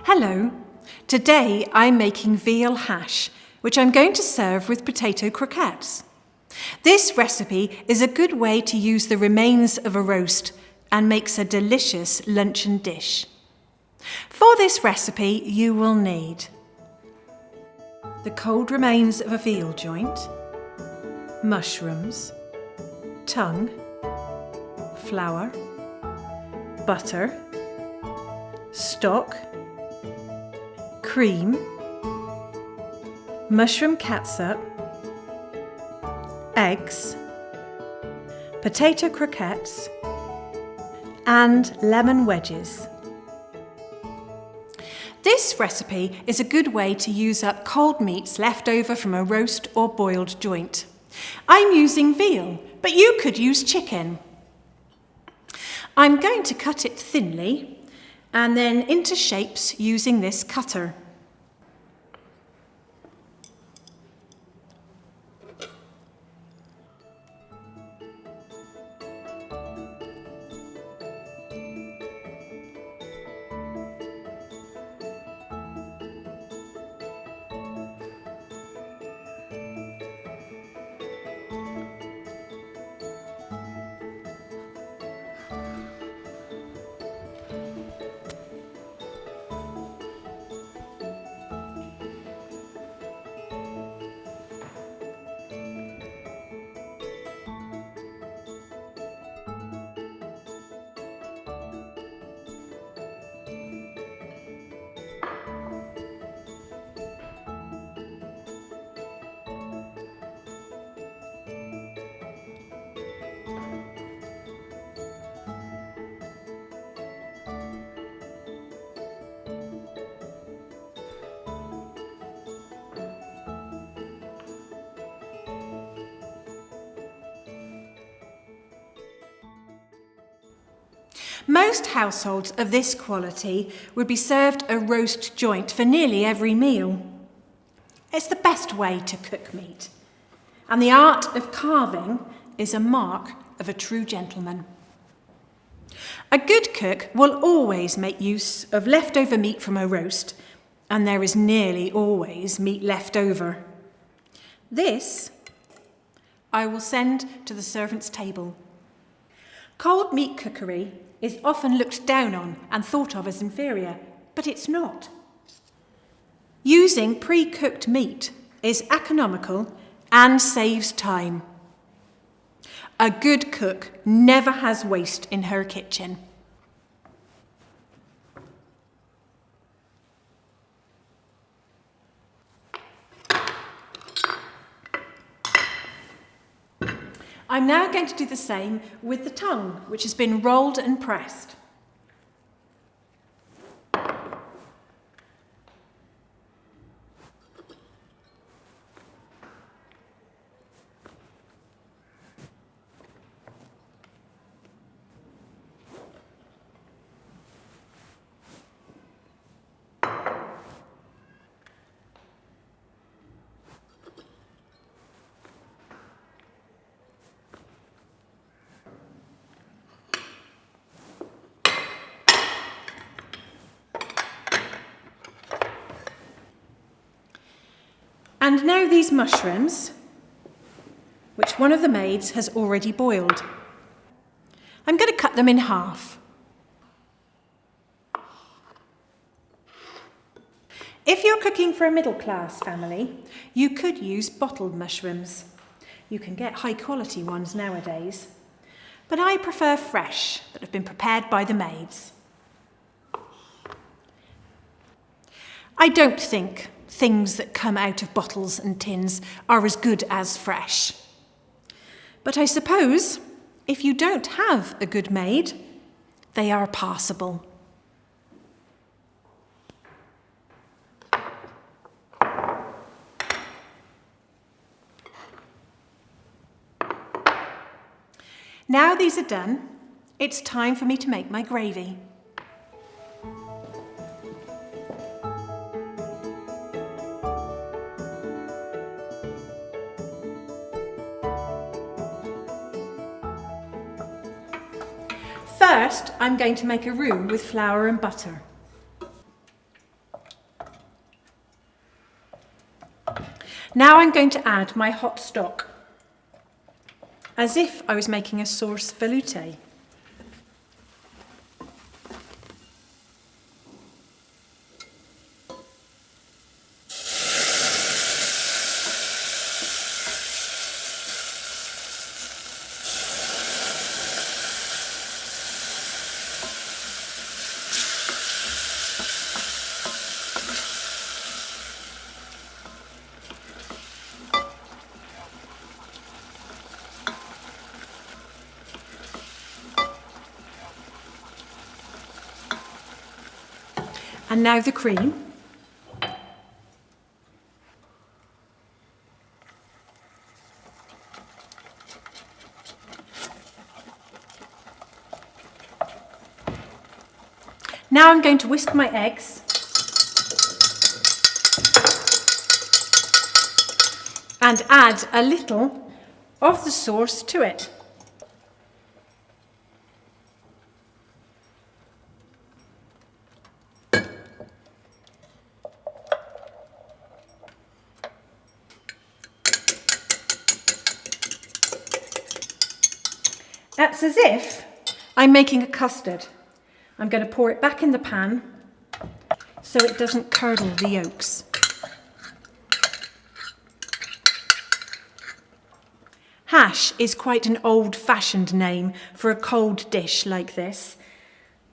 Hello. Today I'm making veal hash, which I'm going to serve with potato croquettes. This recipe is a good way to use the remains of a roast and makes a delicious luncheon dish. For this recipe you will need the cold remains of a veal joint, mushrooms, tongue, flour, butter, stock, cream, mushroom catsup, eggs, potato croquettes, and lemon wedges. This recipe is a good way to use up cold meats left over from a roast or boiled joint. I'm using veal, but you could use chicken. I'm going to cut it thinly and then into shapes using this cutter. Most households of this quality would be served a roast joint for nearly every meal. It's the best way to cook meat, and the art of carving is a mark of a true gentleman. A good cook will always make use of leftover meat from a roast, and there is nearly always meat left over. This I will send to the servants' table. Cold meat cookery is often looked down on and thought of as inferior, but it's not. Using pre-cooked meat is economical and saves time. A good cook never has waste in her kitchen. I'm now going to do the same with the tongue, which has been rolled and pressed. And now these mushrooms, which one of the maids has already boiled. I'm going to cut them in half. If you're cooking for a middle-class family, you could use bottled mushrooms. You can get high-quality ones nowadays, but I prefer fresh that have been prepared by the maids. I don't think things that come out of bottles and tins are as good as fresh. But I suppose if you don't have a good maid, they are passable. Now these are done, it's time for me to make my gravy. First, I'm going to make a roux with flour and butter. Now I'm going to add my hot stock, as if I was making a sauce veloute. And now the cream. Now I'm going to whisk my eggs and add a little of the sauce to it. That's as if I'm making a custard. I'm going to pour it back in the pan so it doesn't curdle the yolks. Hash is quite an old-fashioned name for a cold dish like this,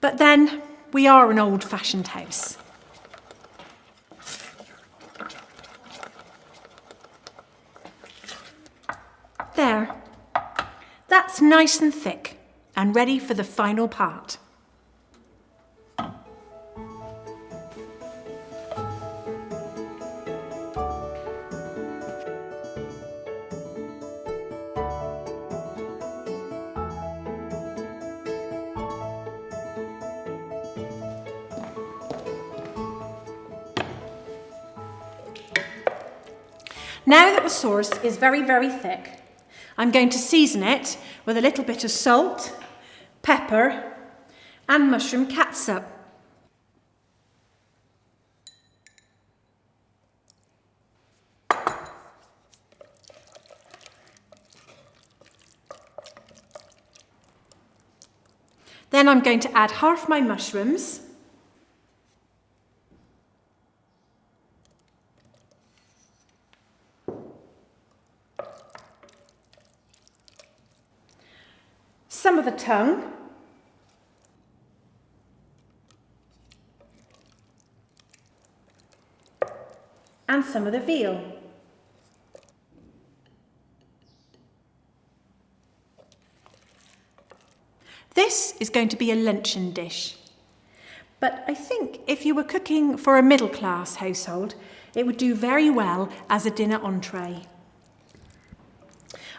but then we are an old-fashioned house. There. That's nice and thick and ready for the final part. Now that the sauce is very, very thick, I'm going to season it with a little bit of salt, pepper, and mushroom catsup. Then I'm going to add half my mushrooms, some of the tongue, and some of the veal. This is going to be a luncheon dish, but I think if you were cooking for a middle-class household, it would do very well as a dinner entree.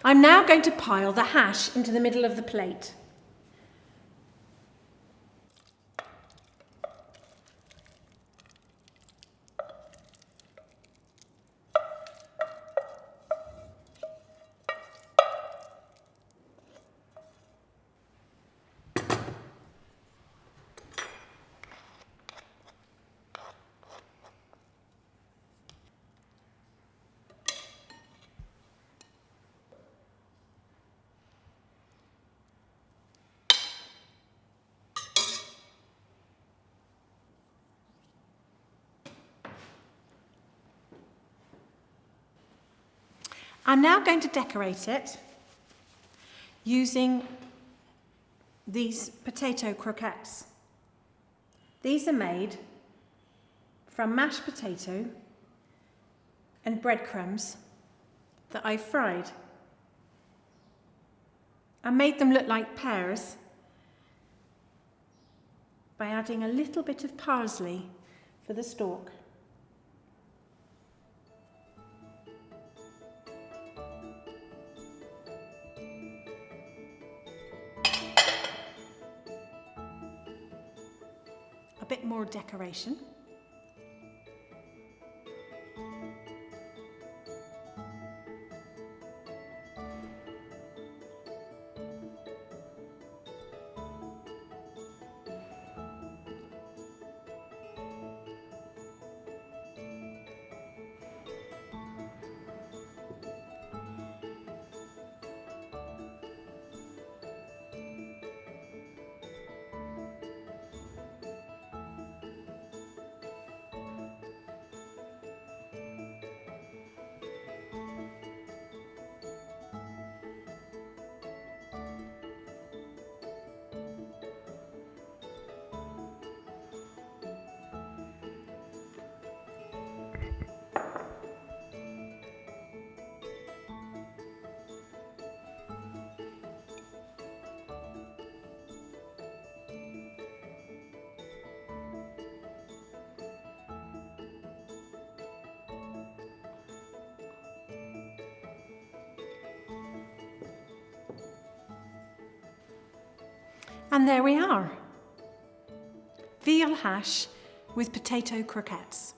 I'm now going to pile the hash into the middle of the plate. I'm now going to decorate it using these potato croquettes. These are made from mashed potato and breadcrumbs that I've fried. I made them look like pears by adding a little bit of parsley for the stalk. A bit more decoration. And there we are. Veal hash with potato croquettes.